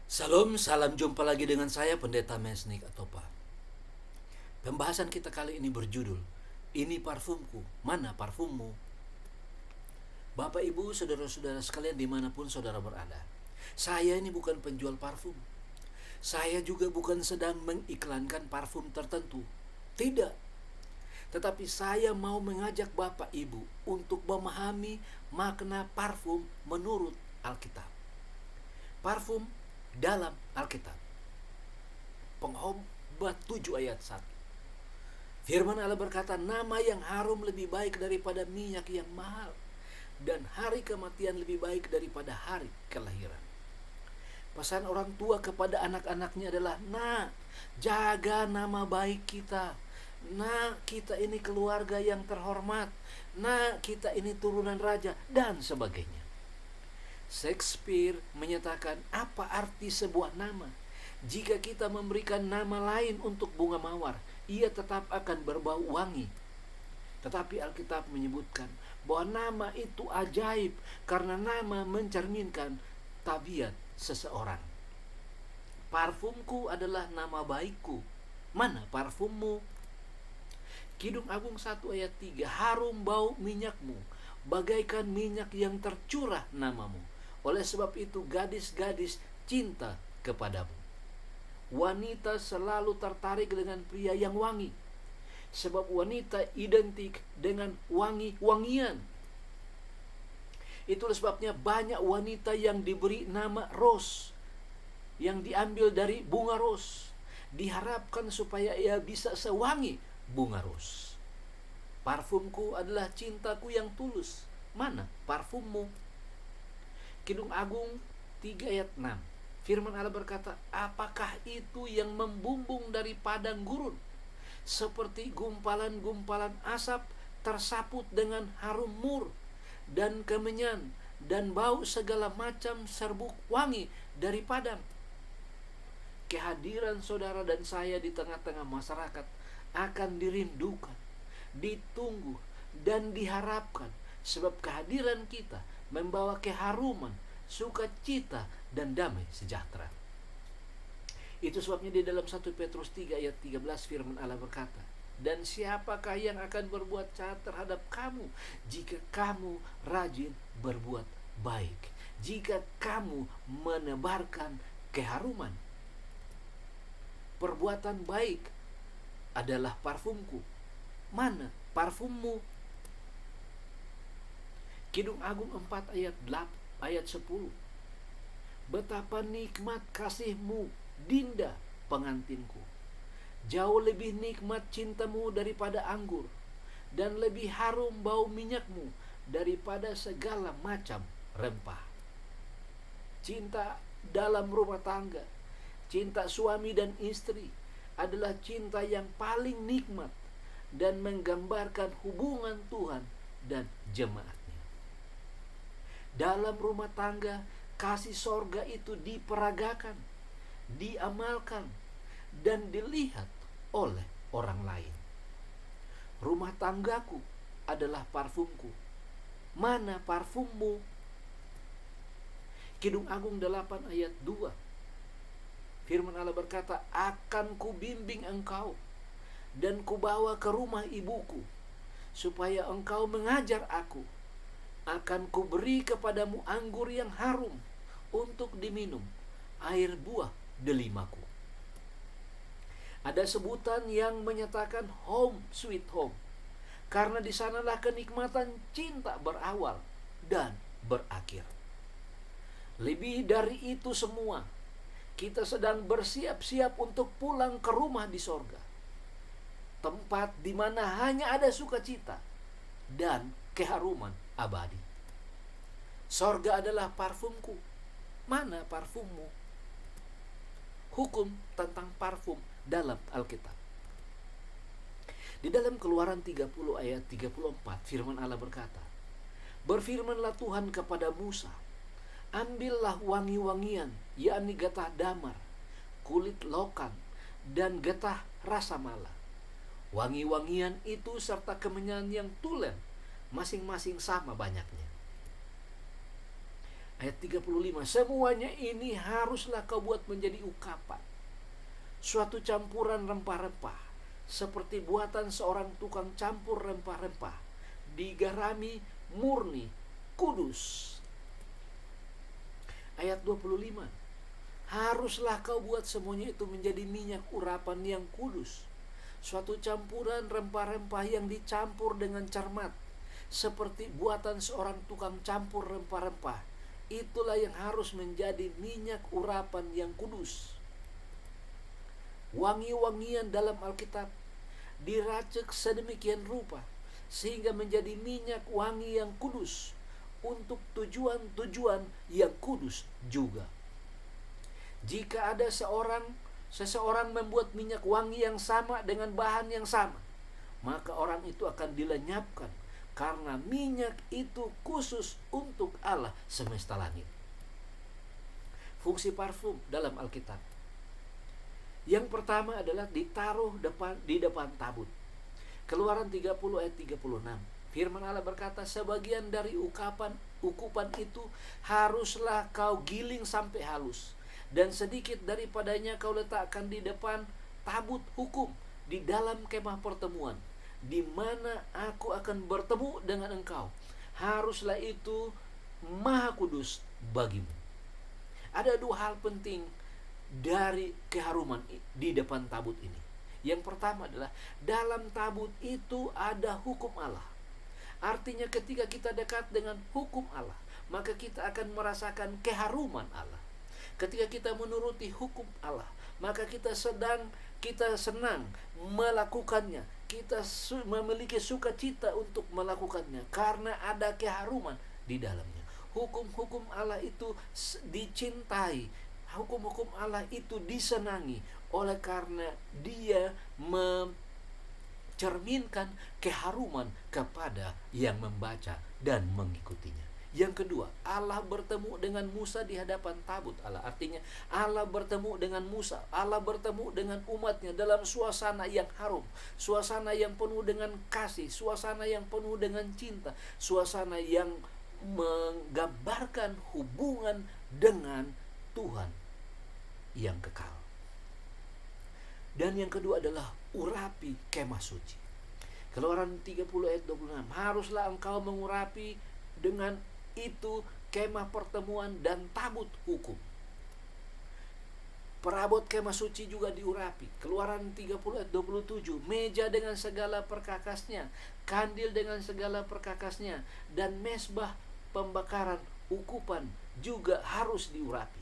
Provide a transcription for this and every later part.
Salam, salam jumpa lagi dengan saya Pendeta Mesnik Atopa. Pembahasan kita kali ini berjudul, Ini Parfumku, Mana Parfummu? Bapak, Ibu, saudara-saudara sekalian dimanapun saudara berada, saya ini bukan penjual parfum. Saya juga bukan sedang mengiklankan parfum tertentu. Tidak. Tetapi saya mau mengajak Bapak Ibu untuk memahami makna parfum menurut Alkitab. Parfum dalam Alkitab. Pengkhotbah 7 ayat 1. Firman Allah berkata, nama yang harum lebih baik daripada minyak yang mahal, dan hari kematian lebih baik daripada hari kelahiran. Pesan orang tua kepada anak-anaknya adalah, jaga nama baik kita. Kita ini keluarga yang terhormat. Kita ini turunan raja, dan sebagainya. Shakespeare menyatakan, apa arti sebuah nama? Jika kita memberikan nama lain untuk bunga mawar, ia tetap akan berbau wangi. Tetapi Alkitab menyebutkan bahwa nama itu ajaib karena nama mencerminkan tabiat seseorang. Parfumku adalah nama baikku. Mana parfummu? Kidung Agung 1 ayat 3, harum bau minyakmu, bagaikan minyak yang tercurah namamu. Oleh sebab itu gadis-gadis cinta kepadamu. Wanita selalu tertarik dengan pria yang wangi, sebab wanita identik dengan wangi-wangian. Itulah sebabnya banyak wanita yang diberi nama Rose, yang diambil dari bunga ros. Diharapkan supaya ia bisa sewangi bunga ros. Parfumku adalah cintaku yang tulus. Mana parfummu? Kidung Agung 3 ayat 6. Firman Allah berkata, apakah itu yang membumbung dari padang gurun, seperti gumpalan-gumpalan asap tersaput dengan harum mur dan kemenyan dan bau segala macam serbuk wangi dari padang. Kehadiran saudara dan saya di tengah-tengah masyarakat akan dirindukan, ditunggu, dan diharapkan, sebab kehadiran kita membawa keharuman, sukacita, dan damai sejahtera. Itu sebabnya di dalam 1 Petrus 3 ayat 13 firman Allah berkata, dan siapakah yang akan berbuat jahat terhadap kamu jika kamu rajin berbuat baik, jika kamu menebarkan keharuman? Perbuatan baik adalah parfumku. Mana parfummu? Kidung Agung 4 ayat 10. Betapa nikmat kasihmu, Dinda pengantinku. Jauh lebih nikmat cintamu daripada anggur, dan lebih harum bau minyakmu daripada segala macam rempah. Cinta dalam rumah tangga, cinta suami dan istri adalah cinta yang paling nikmat dan menggambarkan hubungan Tuhan dan jemaatnya. Dalam rumah tangga, kasih sorga itu diperagakan, diamalkan, dan dilihat oleh orang lain. Rumah tanggaku adalah parfumku. Mana parfummu? Kidung Agung 8 ayat 2. Firman Allah berkata, akan kubimbing engkau dan kubawa ke rumah ibuku, supaya engkau mengajar aku. Akan kuberi kepadamu anggur yang harum untuk diminum, air buah delimaku. Ada sebutan yang menyatakan home sweet home, karena di sanalah kenikmatan cinta berawal dan berakhir. Lebih dari itu semua, kita sedang bersiap-siap untuk pulang ke rumah di sorga, tempat di mana hanya ada sukacita dan keharuman abadi. Sorga adalah parfumku. Mana parfummu? Hukum tentang parfum dalam Alkitab. Di dalam Keluaran 30 ayat 34, firman Allah berkata, berfirmanlah Tuhan kepada Musa, ambillah wangi-wangian, yakni getah damar, kulit lokan, dan getah rasa mala. Wangi-wangian itu serta kemenyan yang tulen, masing-masing sama banyaknya. Ayat 35, semuanya ini haruslah kau buat menjadi ukapan, suatu campuran rempah-rempah, seperti buatan seorang tukang campur rempah-rempah, digarami, murni, kudus. Ayat 25, haruslah kau buat semuanya itu menjadi minyak urapan yang kudus, suatu campuran rempah-rempah yang dicampur dengan cermat, seperti buatan seorang tukang campur rempah-rempah. Itulah yang harus menjadi minyak urapan yang kudus. Wangi-wangian dalam Alkitab diracik sedemikian rupa sehingga menjadi minyak wangi yang kudus untuk tujuan-tujuan yang kudus juga. Jika ada seseorang membuat minyak wangi yang sama dengan bahan yang sama, maka orang itu akan dilenyapkan, karena minyak itu khusus untuk Allah semesta langit. Fungsi parfum dalam Alkitab. Yang pertama adalah ditaruh di depan tabut. Keluaran 30 ayat 36. Firman Allah berkata, sebagian dari ukupan itu haruslah kau giling sampai halus, dan sedikit daripadanya kau letakkan di depan tabut hukum di dalam kemah pertemuan, di mana aku akan bertemu dengan engkau. Haruslah itu maha kudus bagimu. Ada dua hal penting dari keharuman di depan tabut ini. Yang pertama adalah dalam tabut itu ada hukum Allah. Artinya ketika kita dekat dengan hukum Allah, maka kita akan merasakan keharuman Allah. Ketika kita menuruti hukum Allah, maka kita senang melakukannya. Kita memiliki sukacita untuk melakukannya karena ada keharuman di dalamnya. Hukum-hukum Allah itu dicintai. Hukum-hukum Allah itu disenangi oleh karena dia mencerminkan keharuman kepada yang membaca dan mengikutinya. Yang kedua, Allah bertemu dengan Musa di hadapan tabut Allah. Artinya Allah bertemu dengan Musa, Allah bertemu dengan umatnya dalam suasana yang harum, suasana yang penuh dengan kasih, suasana yang penuh dengan cinta, suasana yang menggambarkan hubungan dengan Tuhan yang kekal. Dan yang kedua adalah urapi kemah suci. Keluaran 30 ayat 26, haruslah engkau mengurapi dengan itu kemah pertemuan dan tabut hukum. Perabot kemah suci juga diurapi. Keluaran 30 ayat 27, meja dengan segala perkakasnya, kandil dengan segala perkakasnya, dan mezbah pembakaran ukupan juga harus diurapi.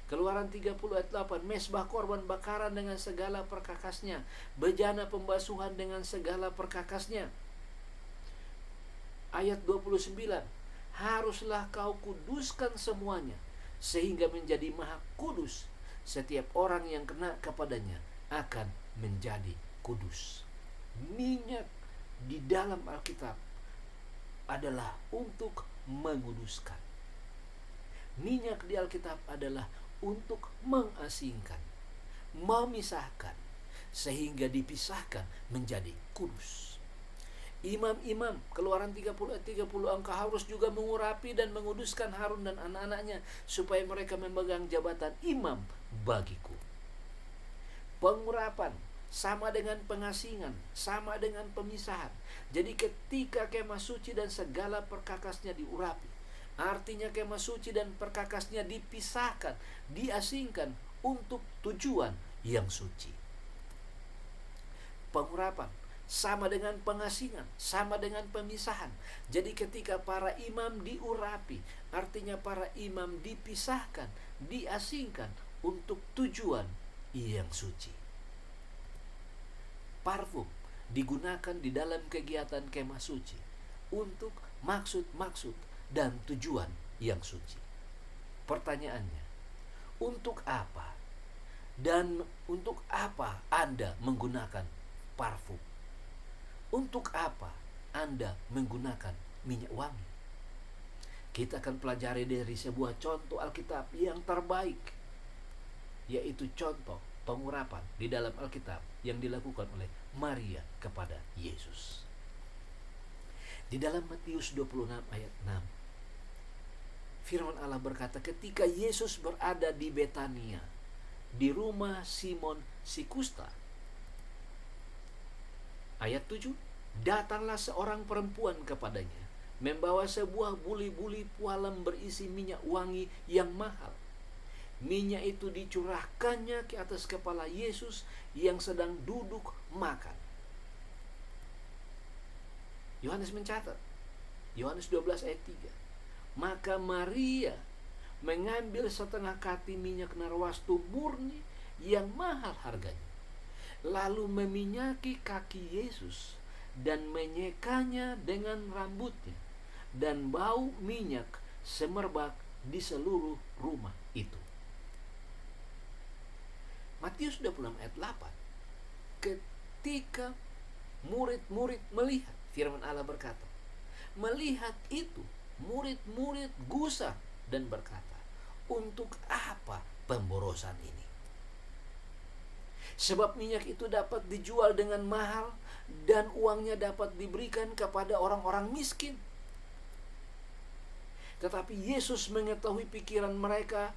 Keluaran 30 ayat 8, mezbah korban bakaran dengan segala perkakasnya, bejana pembasuhan dengan segala perkakasnya. Ayat 29, haruslah kau kuduskan semuanya, sehingga menjadi maha kudus. Setiap orang yang kena kepadanya akan menjadi kudus. Minyak di dalam Alkitab adalah untuk menguduskan. Minyak di Alkitab adalah untuk mengasingkan, memisahkan, sehingga dipisahkan menjadi kudus. Imam-imam, Keluaran 30 ayat 30, engkau harus juga mengurapi dan menguduskan Harun dan anak-anaknya, supaya mereka memegang jabatan imam bagiku. Pengurapan sama dengan pengasingan, sama dengan pemisahan. Jadi ketika kemah suci dan segala perkakasnya diurapi, artinya kemah suci dan perkakasnya dipisahkan, diasingkan untuk tujuan yang suci. Pengurapan sama dengan pengasingan, sama dengan pemisahan. Jadi ketika para imam diurapi, artinya para imam dipisahkan, diasingkan untuk tujuan yang suci. Parfum digunakan di dalam kegiatan kemah suci untuk maksud-maksud dan tujuan yang suci. Pertanyaannya, untuk apa? Dan untuk apa Anda menggunakan parfum? Untuk apa Anda menggunakan minyak wangi? Kita akan pelajari dari sebuah contoh Alkitab yang terbaik, yaitu contoh pengurapan di dalam Alkitab yang dilakukan oleh Maria kepada Yesus. Di dalam Matius 26 ayat 6, Firman Allah berkata, ketika Yesus berada di Betania, di rumah Simon si kusta. Ayat 7, datanglah seorang perempuan kepadanya, membawa sebuah buli-buli pualam berisi minyak wangi yang mahal. Minyak itu dicurahkannya ke atas kepala Yesus yang sedang duduk makan. Yohanes mencatat, Yohanes 12 ayat 3. Maka Maria mengambil setengah kati minyak narwastu murni yang mahal harganya, lalu meminyaki kaki Yesus dan menyekanya dengan rambutnya, dan bau minyak semerbak di seluruh rumah itu. Matius 26 ayat 8. Ketika murid-murid melihat, firman Allah berkata, melihat itu, murid-murid gusar dan berkata, untuk apa pemborosan ini? Sebab minyak itu dapat dijual dengan mahal dan uangnya dapat diberikan kepada orang-orang miskin. Tetapi Yesus mengetahui pikiran mereka,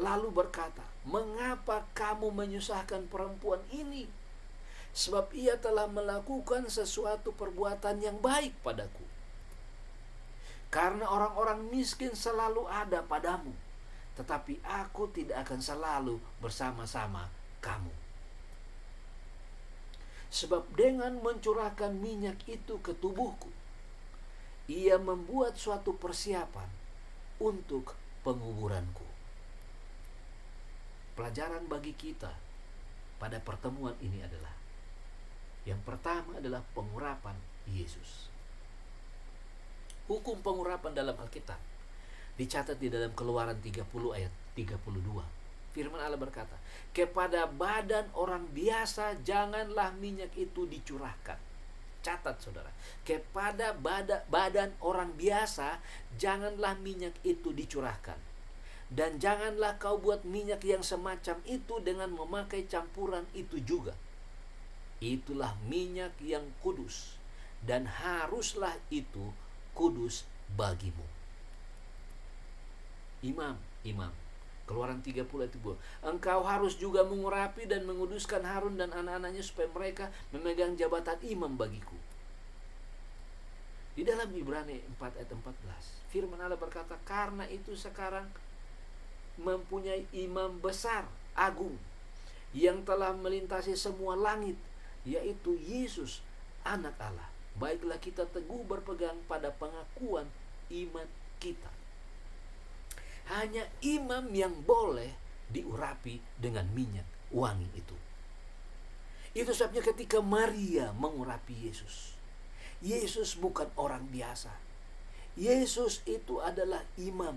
lalu berkata, mengapa kamu menyusahkan perempuan ini? Sebab ia telah melakukan sesuatu perbuatan yang baik padaku. Karena orang-orang miskin selalu ada padamu, tetapi aku tidak akan selalu bersama-sama kamu. Sebab dengan mencurahkan minyak itu ke tubuhku, ia membuat suatu persiapan untuk penguburanku. Pelajaran bagi kita pada pertemuan ini adalah, yang pertama adalah pengurapan Yesus. Hukum pengurapan dalam Alkitab dicatat di dalam Keluaran 30 ayat 32. Firman Allah berkata, kepada badan orang biasa janganlah minyak itu dicurahkan. Catat saudara, kepada badan orang biasa janganlah minyak itu dicurahkan. Dan janganlah kau buat minyak yang semacam itu dengan memakai campuran itu juga. Itulah minyak yang kudus, dan haruslah itu kudus bagimu. Imam, Keluaran 30 ayat 2. Engkau harus juga mengurapi dan menguduskan Harun dan anak-anaknya supaya mereka memegang jabatan imam bagiku. Di dalam Ibrani 4 ayat 14, firman Allah berkata, karena itu sekarang mempunyai imam besar agung yang telah melintasi semua langit, yaitu Yesus anak Allah. Baiklah kita teguh berpegang pada pengakuan iman kita. Hanya imam yang boleh diurapi dengan minyak wangi itu. Itu sebabnya ketika Maria mengurapi Yesus, Yesus bukan orang biasa. Yesus itu adalah imam.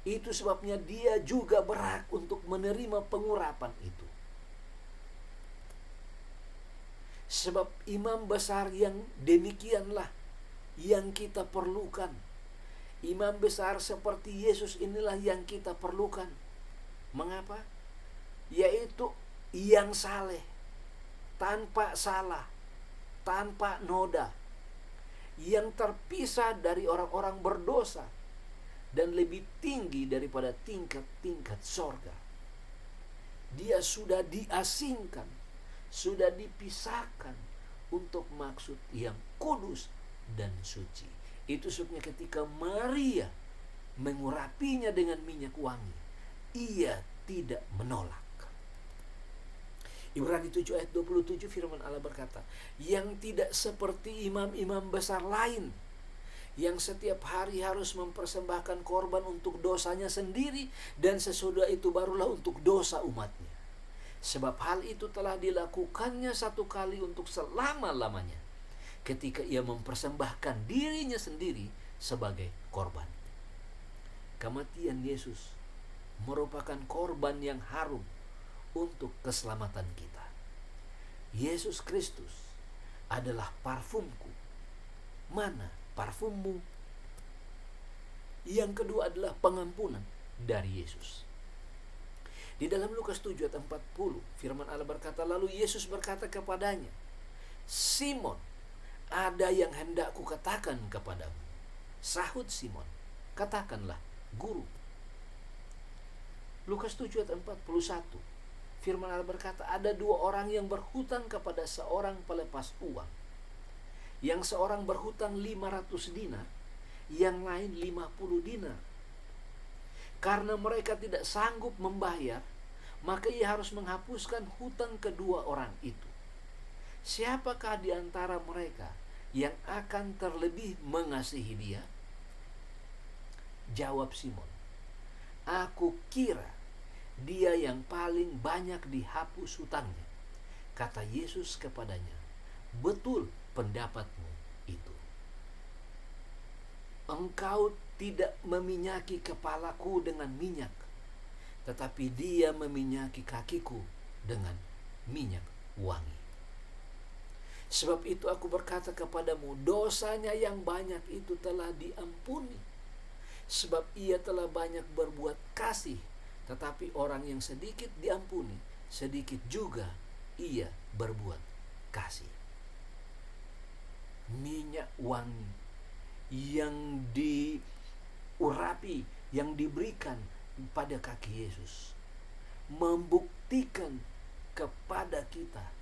Itu sebabnya dia juga berhak untuk menerima pengurapan itu. Sebab imam besar yang demikianlah yang kita perlukan. Imam besar seperti Yesus inilah yang kita perlukan. Mengapa? Yaitu yang saleh, tanpa salah, tanpa noda, yang terpisah dari orang-orang berdosa, dan lebih tinggi daripada tingkat-tingkat sorga. Dia sudah diasingkan, sudah dipisahkan untuk maksud yang kudus dan suci. Itu sebabnya ketika Maria mengurapinya dengan minyak wangi, ia tidak menolak. Ibrani 7 ayat 27 firman Allah berkata, yang tidak seperti imam-imam besar lain, yang setiap hari harus mempersembahkan korban untuk dosanya sendiri, dan sesudah itu barulah untuk dosa umatnya. Sebab hal itu telah dilakukannya satu kali untuk selama-lamanya, ketika ia mempersembahkan dirinya sendiri sebagai korban. Kematian Yesus merupakan korban yang harum untuk keselamatan kita. Yesus Kristus adalah parfumku. Mana parfummu? Yang kedua adalah pengampunan dari Yesus. Di dalam Lukas 7 ayat 40, firman Allah berkata, lalu Yesus berkata kepadanya, Simon, ada yang hendak kukatakan kepadamu. Sahut Simon, katakanlah guru. Lukas 7 ayat 41. Firman Allah berkata, ada dua orang yang berhutang kepada seorang pelepas uang. Yang seorang berhutang 500 dinar, yang lain 50 dinar. Karena mereka tidak sanggup membayar, maka ia harus menghapuskan hutang kedua orang itu. Siapakah di antara mereka yang akan terlebih mengasihi dia? Jawab Simon, aku kira dia yang paling banyak dihapus hutangnya. Kata Yesus kepadanya, betul pendapatmu itu. Engkau tidak meminyaki kepalaku dengan minyak, tetapi dia meminyaki kakiku dengan minyak wangi. Sebab itu aku berkata kepadamu, dosanya yang banyak itu telah diampuni, sebab ia telah banyak berbuat kasih. Tetapi orang yang sedikit diampuni, sedikit juga ia berbuat kasih. Minyak wangi yang diurapi, yang diberikan pada kaki Yesus, membuktikan kepada kita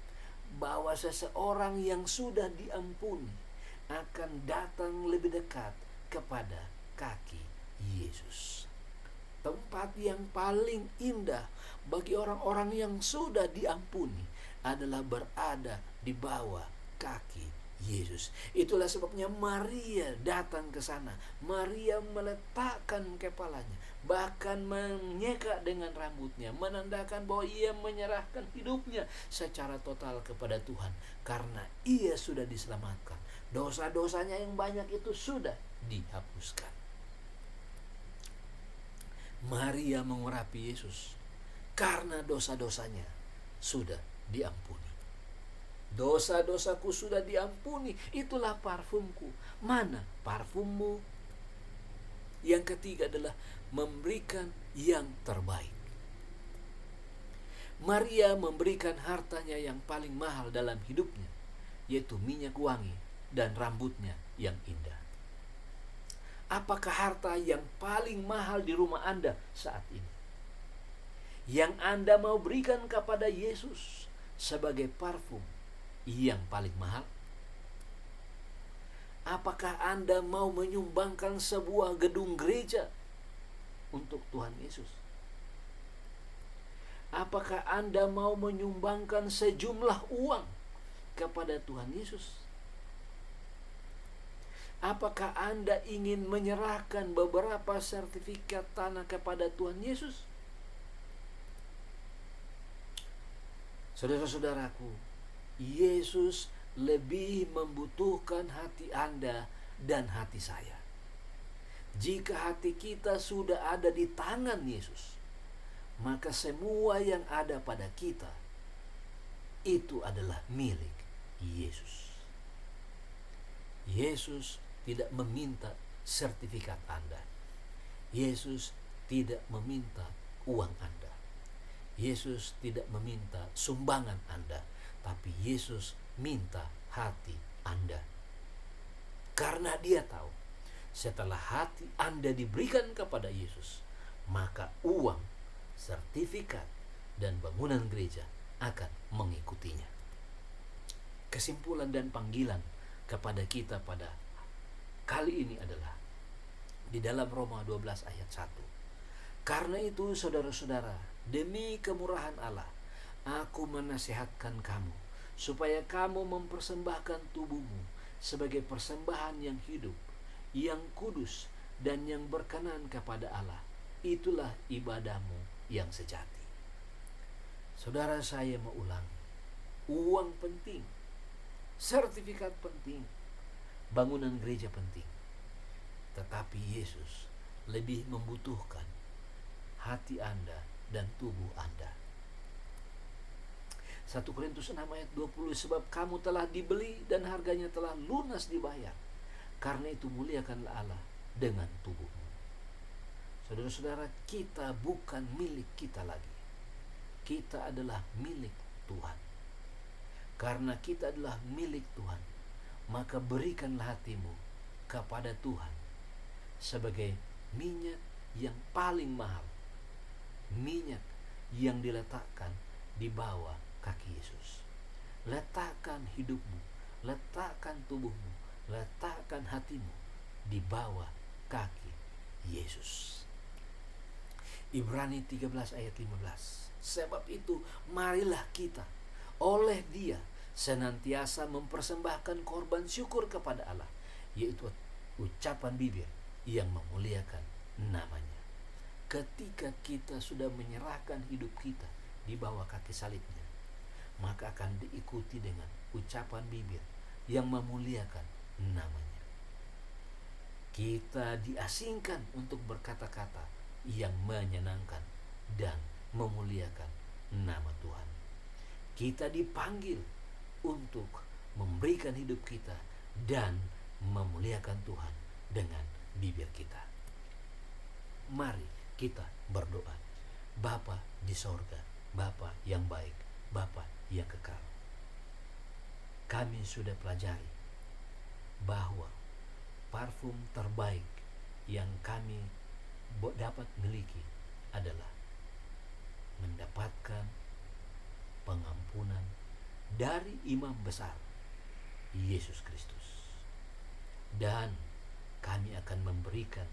bahwa seseorang yang sudah diampuni akan datang lebih dekat kepada kaki Yesus. Tempat yang paling indah bagi orang-orang yang sudah diampuni adalah berada di bawah kaki Yesus. Itulah sebabnya Maria datang ke sana. Maria meletakkan kepalanya, bahkan menyeka dengan rambutnya, menandakan bahwa ia menyerahkan hidupnya secara total kepada Tuhan, karena ia sudah diselamatkan. Dosa-dosanya yang banyak itu sudah dihapuskan. Maria mengurapi Yesus karena dosa-dosanya sudah diampuni. Dosa-dosaku sudah diampuni, itulah parfumku. Mana parfummu? Yang ketiga adalah memberikan yang terbaik. Maria memberikan hartanya yang paling mahal dalam hidupnya, yaitu minyak wangi dan rambutnya yang indah. Apakah harta yang paling mahal di rumah Anda saat ini? Yang Anda mau berikan kepada Yesus sebagai parfum yang paling mahal? Apakah Anda mau menyumbangkan sebuah gedung gereja untuk Tuhan Yesus? Apakah Anda mau menyumbangkan sejumlah uang kepada Tuhan Yesus? Apakah Anda ingin menyerahkan beberapa sertifikat tanah kepada Tuhan Yesus? Saudara-saudaraku, Yesus lebih membutuhkan hati Anda dan hati saya. Jika hati kita sudah ada di tangan Yesus, maka semua yang ada pada kita itu adalah milik Yesus. Yesus tidak meminta sertifikat Anda. Yesus tidak meminta uang Anda. Yesus tidak meminta sumbangan Anda, tapi Yesus minta hati Anda. Karena Dia tahu, setelah hati Anda diberikan kepada Yesus, maka uang, sertifikat, dan bangunan gereja akan mengikutinya. Kesimpulan dan panggilan kepada kita pada kali ini adalah di dalam Roma 12 ayat 1. Karena itu saudara-saudara, demi kemurahan Allah, aku menasihatkan kamu supaya kamu mempersembahkan tubuhmu sebagai persembahan yang hidup, yang kudus, dan yang berkenan kepada Allah. Itulah ibadahmu yang sejati. Saudara, saya mau ulangi, uang penting, sertifikat penting, bangunan gereja penting, tetapi Yesus lebih membutuhkan hati Anda dan tubuh Anda. 1 Korintus 6 ayat 20, sebab kamu telah dibeli dan harganya telah lunas dibayar. Karena itu muliakanlah Allah dengan tubuhmu. Saudara-saudara, kita bukan milik kita lagi. Kita adalah milik Tuhan. Karena kita adalah milik Tuhan, maka berikanlah hatimu kepada Tuhan sebagai minyak yang paling mahal, minyak yang diletakkan di bawah kaki Yesus. Letakkan hidupmu, letakkan tubuhmu, letakkan hatimu di bawah kaki Yesus. Ibrani 13 ayat 15. Sebab itu marilah kita oleh Dia senantiasa mempersembahkan korban syukur kepada Allah, yaitu ucapan bibir yang memuliakan namanya. Ketika kita sudah menyerahkan hidup kita di bawah kaki salibnya, maka akan diikuti dengan ucapan bibir yang memuliakan namanya. Kita diasingkan untuk berkata-kata yang menyenangkan dan memuliakan nama Tuhan. Kita dipanggil untuk memberikan hidup kita dan memuliakan Tuhan dengan bibir kita. Mari kita berdoa. Bapa di sorga, Bapa yang baik, Bapa yang kekal. Kami sudah pelajari bahwa parfum terbaik yang kami dapat miliki adalah mendapatkan pengampunan dari imam besar Yesus Kristus. Dan kami akan memberikan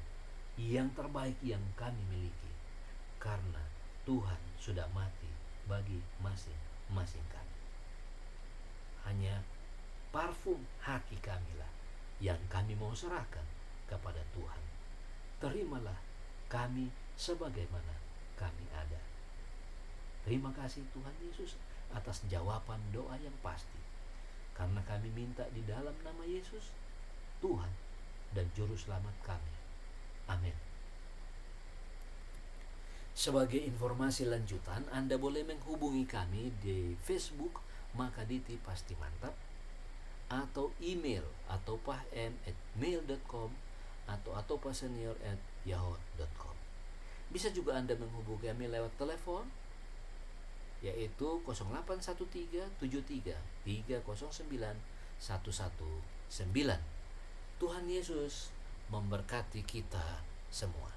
yang terbaik yang kami miliki, karena Tuhan sudah mati bagi masing-masing kami. Hanya parfum hati kamilah yang kami mau serahkan kepada Tuhan. Terimalah kami sebagaimana kami ada. Terima kasih Tuhan Yesus atas jawaban doa yang pasti, karena kami minta di dalam nama Yesus, Tuhan dan Juru Selamat kami. Amin. Sebagai informasi lanjutan, Anda boleh menghubungi kami di Facebook Makaditi Pasti Mantap, atau email atopah@mail.com atau atopahsenior@yahoo.com. Bisa juga Anda menghubungi kami lewat telepon, yaitu 081373309119. Tuhan Yesus memberkati kita semua.